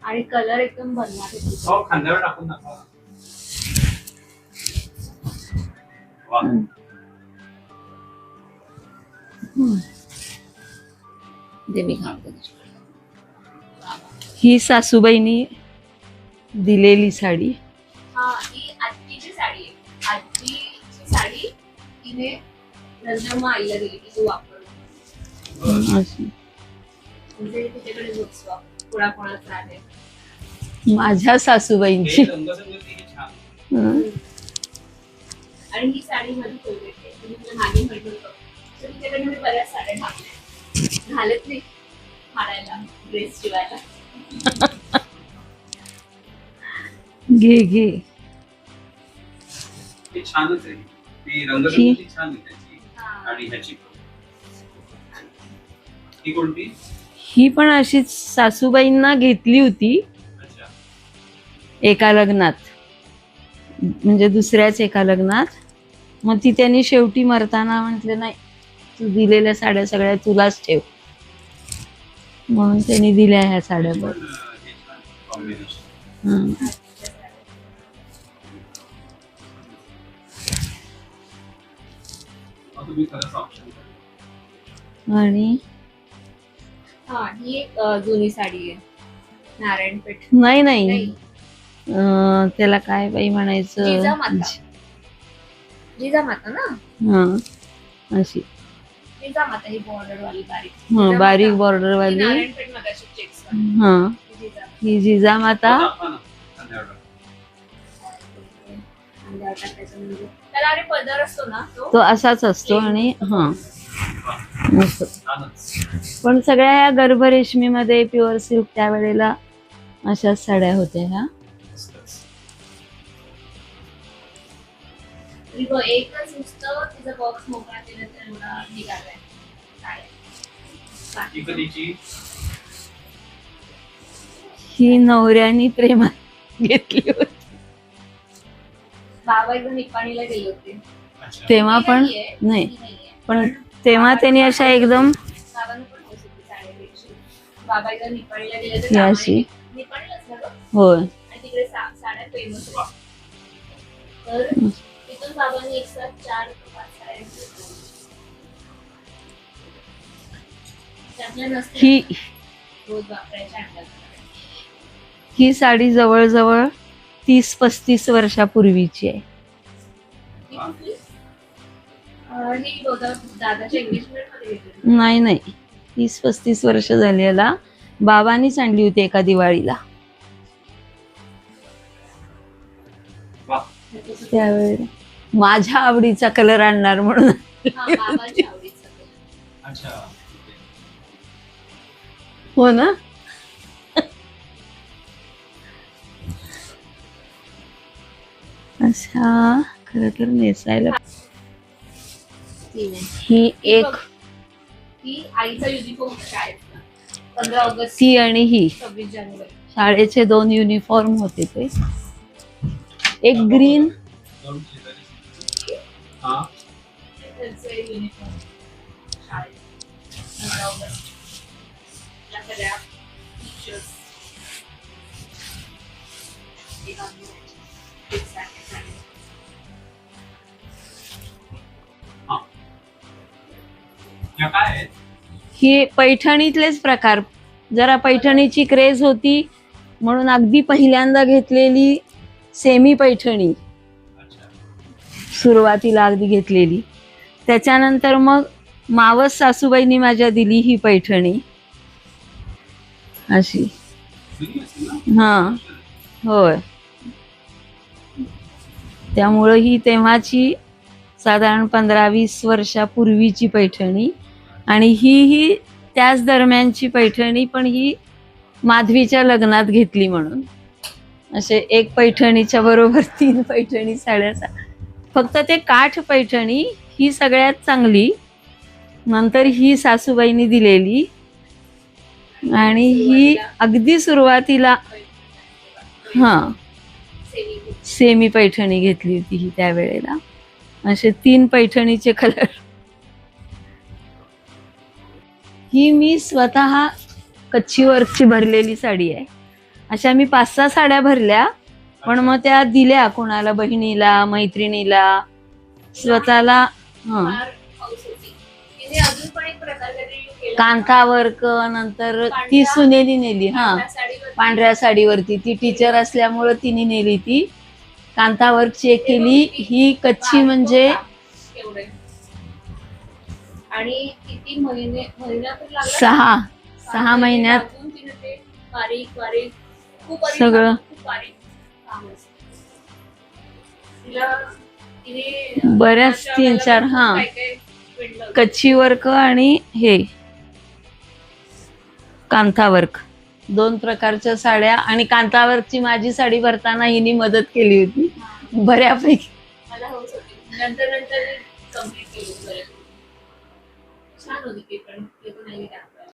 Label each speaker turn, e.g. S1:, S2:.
S1: आणि कलर एकदम भन्नाट येतो.
S2: हो, खांद्यावर टाकून दाखवा. वा.
S3: देवी घालते. ही सासूबाईंनी दिलेली साडी.
S1: हा, ही आजीची साडी आहे. आजीची साडी तिने नंदम्मा आईला दिली की तू वापर.
S3: अशी
S1: म्हणजे तिच्याकडे बघतो कोणाकोणाचं आहे.
S3: माझ्या सासूबाईंची.
S2: हे रंगसंगती ही छान.
S3: हं.
S1: आणि ही साडी माझी फेवरेट आहे. तुम्ही मला मागे म्हटलं होतं तर तिच्याकडे मी बऱ्याच साड्या घातल्या. घालत नाही फाडायला, ड्रेस शिवायला.
S3: घे घे.
S2: हे छानच आहे. ती रंगसंगती छान आहे त्याची.
S1: हा.
S2: आणि ह्याची ही कोणती?
S3: ही पण अशीच सासूबाईंना घेतली होती
S2: अच्छा.
S3: एका लग्नात, म्हणजे दुसऱ्याच एका लग्नात. मग ती त्यांनी शेवटी मरताना म्हटले नाही, तू दिलेल्या साड्या सगळ्या तुलाच ठेव, म्हणून त्यांनी दिल्या ह्या साड्या बघ.
S2: हे छान कॉम्बिनेशन.
S3: हं.
S2: तुम्ही खरंच ऑप्शन.
S3: आणि
S1: हा, ही एक जुनी साडी आहे. नारायणपेठ.
S3: नाही नाही,
S1: नाही.
S3: त्याला काय बाई म्हणायचं,
S1: जिजामाता. जिजामाता ना.
S3: हा अशी.
S1: जिजामाता ही बॉर्डर वाली बारीक.
S3: हा, बारीक बॉर्डर
S1: ही
S3: वाली.
S1: नारायणपेठ मगाशी चेक्स
S3: हा,
S1: जिजामाता.
S3: ही जिजामाता.
S2: दाखवा ना खांद्यावर टाकून.
S1: अंगावर टाकायचं म्हणजे. त्याला आणि पदर असतो ना
S3: तो असाच असतो. आणि हा मस्त.
S2: छानच.
S3: पण सगळ्या ह्या गर्भ रेशमीमध्ये प्युअर सिल्क त्यावेळेला अशाच साड्या होत्या ह्या.
S2: मस्तच.
S1: तरी बघ, एकच नुसतं तिचा बॉक्स मोकळा केला तर एवढा निघालाय साड्या.
S2: ही कधीची?
S3: ही नवऱ्यानी प्रेमात घेतली होती.
S1: बाबा एकदा निपाणीला गेले होते.
S2: अच्छा.
S3: तेव्हा
S1: ती
S3: पण
S1: नाहीये,
S3: नाही,
S1: ती नाहीये.
S3: पण तेव्हा त्यांनी अशा एकदम
S1: बाबांना पण हौस होती साड्यांची. बाबा एकदा निपाणीला गेले
S3: ही
S1: तर
S3: अशी.
S1: निपाणीलाच ना गं?
S3: होय.
S1: आणि तिकडे साड्या फेमस आहेत. तर तिथून बाबांनी एक साथ 4 ते 5 साड्या घेतल्या. त्यातल्या नसत्या
S3: ही
S1: रोज वापरायच्या अंगात.
S3: ही साडी जवळजवळ 30-35 वर्षापूर्वीची आहे.
S1: ती कुठली? ही दादाच्या एंगेजमेंट मध्ये घेतली.
S3: नाही नाही, 30-35 वर्ष झाली याला. बाबांनीच आणली होती एका दिवाळीला.
S2: वा.
S3: त्यावेळेला माझ्या आवडीचा कलर आणणार म्हणून.
S1: हा, बाबांच्या आवडीचं.
S2: अच्छा.
S3: हो ना. अशा खरं तर नेसायला
S1: ती नाही.
S3: ही एक,
S1: ती आईचा युनिफॉर्म शाळेतला 15 ऑगस्ट
S3: ती आणि ही
S1: 26 जानेवारी.
S3: शाळेचे 2 युनिफॉर्म होते ते. एक ग्रीन.
S2: दोन शेजारी. हा.
S1: त्यांचे युनिफॉर्म शाळेत 15 ऑगस्ट या सगळ्या टीचर्स
S2: या काय आहेत?
S3: ही पैठणीतलेच प्रकार. जरा पैठणीची क्रेज होती म्हणून अगदी पहिल्यांदा घेतलेली सेमी पैठणी,
S2: अच्छा.
S3: सुरुवातीला अगदी घेतलेली. त्याच्यानंतर मग मावस सासूबाईंनी माझ्या दिली ही पैठणी अशी.
S2: जुनी असेल ना?
S3: हा होय. त्यामुळं ही तेव्हाची साधारण 15-20 वर्षापूर्वीची पैठणी. आणि ही त्याच दरम्यानची पैठणी, पण ही माधवीच्या लग्नात घेतली म्हणून. असे एक पैठणीच्या बरोबर 3 पैठणी साड्या. फक्त ते काठ पैठणी ही सगळ्यात चांगली, नंतर ही सासूबाईंनी दिलेली, आणि ही अगदी सुरुवातीला हा सेमी पैठणी घेतली होती ही त्यावेळेला. असे 3 पैठणीचे कलर. ही मी स्वतः कच्ची वर्कची भरलेली साडी आहे. अशा मी 5-6 साड्या भरल्या, पण मग त्या दिल्या कोणाला, बहिणीला, मैत्रिणीला, स्वतःला. हं.
S1: फार हौस होती. तिने अजून पण एक प्रकार काहीतरी केला.
S3: कांथा वर्क, नंतर ती सुनेली नेली. हा,
S1: पांढऱ्या साडीवर
S3: पांढऱ्या साडीवरती ती टीचर असल्यामुळं तिने नेली ती कांथा वर्क चेक केली. ही कच्छी म्हणजे
S1: एवढे. आणि किती महिना तर लागला.
S3: 6 महिन्यात
S1: अजून तिने ते बारीक बारीक खूप बारीक
S3: सगळं.
S1: खूप बारीक काम असतं. तिने
S3: बऱ्याच
S1: अशा
S3: 3-4
S1: वेळेला
S3: हा
S1: काय काय विणलं होतं.
S3: कच्छी वर्क आणि हे कांथा वर्क, 2 प्रकारच्या साड्या. आणि कांथा वर्कची माझी साडी भरताना हिने मदत केली होती बऱ्यापैकी.
S1: मला हौस होती. नंतर कम्प्लीट केली बऱ्यापैकी. छान होती ते पण नाही